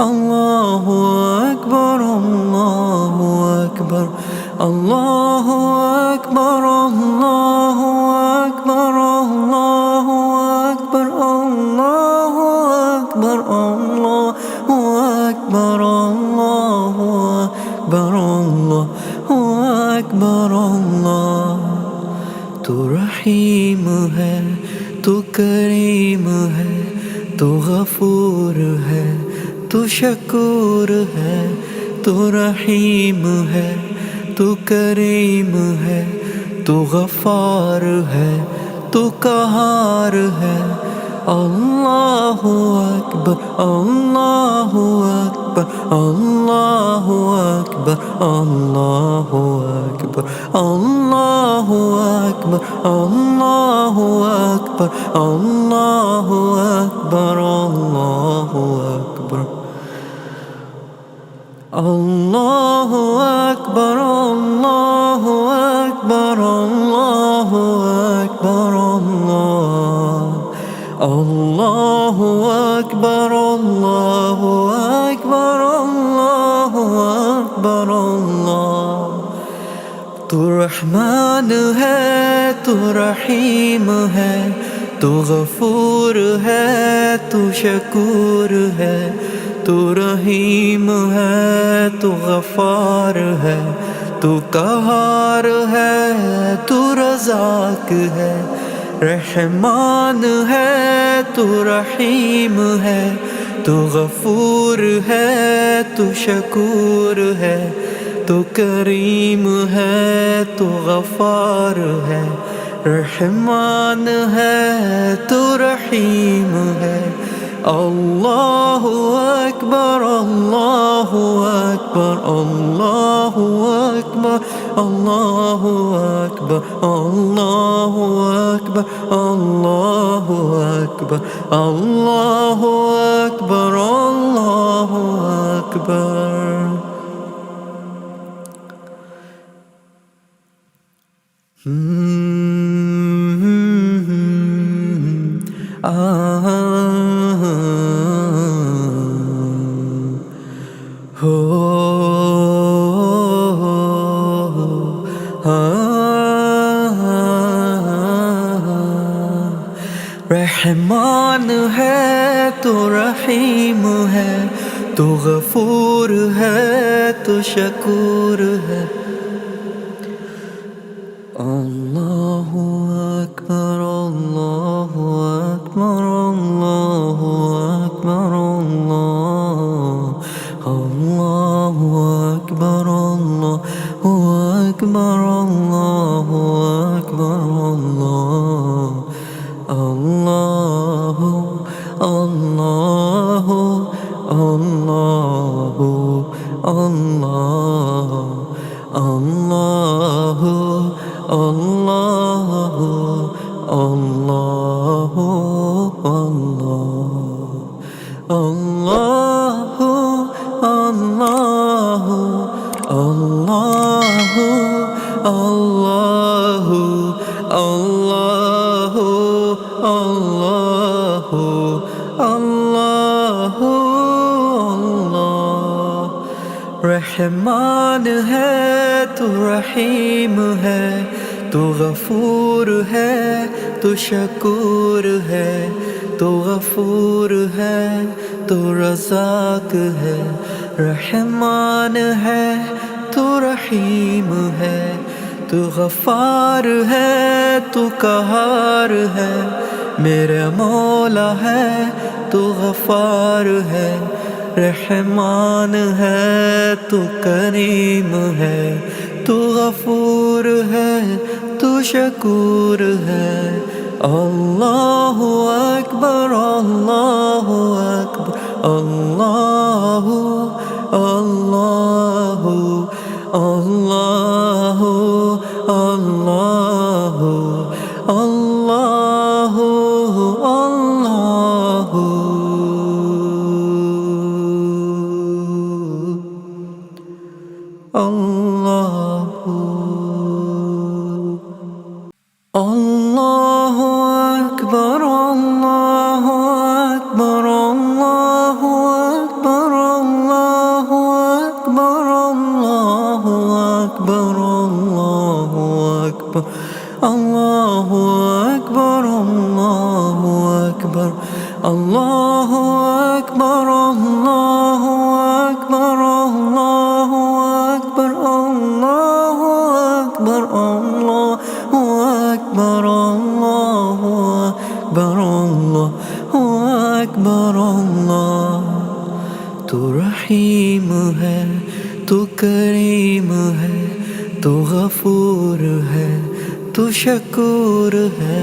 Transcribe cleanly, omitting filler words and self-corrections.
Allahu Akbar, Allahu Akbar, Allahu Akbar, Allahu Akbar, Allahu Akbar, Allahu Akbar, Allahu Akbar, Allahu Akbar, Allahu Akbar, Allah। तू रहीम है, तू करीम है, तू गफूर है, तू शकूर है। तू रहीम है, तू करीम है, तू गफार है, तू कहार है। अल्लाहु अकबर, अल्लाहु अकबर, अल्लाहु अकबर, अल्लाहु अकबर, अल्लाहु अकबर, अल्लाहु अकबर, अल्लाहु अकबर, अल्लाहु अकबर, अल्लाहु अकबर, अल्लाहु अकबर, अल्लाहु अकबर, अल्लाहु अकबर, अल्लाहु अकबर, अल्लाहु अकबर, अल्लाह। तू रहमान है, तू रहीम है, तू गफूर है, तू शकूर है। तू रहीम है, तू गफार है, तू कहार है, तू रज़ाक है। रहमान है, तू रहीम है, तू गफूर है, तू शकूर है। तू करीम है, तू गफार है। रहमान है, तू रहीम है। अल्लाहु अकबर, अल्लाहु अकबर, अल्लाहु अकबर, अल्लाहु अकबर, अल्लाहु अकबर, अल्लाहु अकबर, अल्लाहु अकबर, अल्लाहु अकबर। रहमान है, तू रहीम है, तू गफूर है, तू शकूर है। अल्लाहु अकबर, अल्लाहु अकबर, अल्लाहु अकबर, अल्लाहु अकबर, अल्लाहु अकबर, अल्लाहु अकबर, अल्लाहु अल्लाहु अल्लाहु अल्लाहु अल्लाहु अल्लाहु अल्लाहु अल्लाहु अल्लाहु अल्लाहु अल्लाहु अल्लाहु अल्लाहु अल्लाहु अल्लाह। रहमान है, तू रहीम है, तू गफूर है, तू शकूर है। तू गफूर है, तू रज़ाक है। रहमान है, तू रहीम है, तू गफार है, तू कहार है। मेरा मौला है, तू गफार है। रहमान है, तू करीम है, तू गफूर है, तू शकूर है। अल्लाहु अकबर, अल्लाहु अकबर, अल्लाहु अल्लाहु अल्लाहु अल्लाहु अल्लाहु अल्लाहु अल्लाहु। अल्लाहु अकबर, अल्लाहु अकबर, अल्लाहु अकबर, الله أكبر الله أكبر الله أكبر الله أكبر الله أكبر الله أكبر الله أكبر الله तू रहीम है तू करीम है तू गफूर है तू शकूर है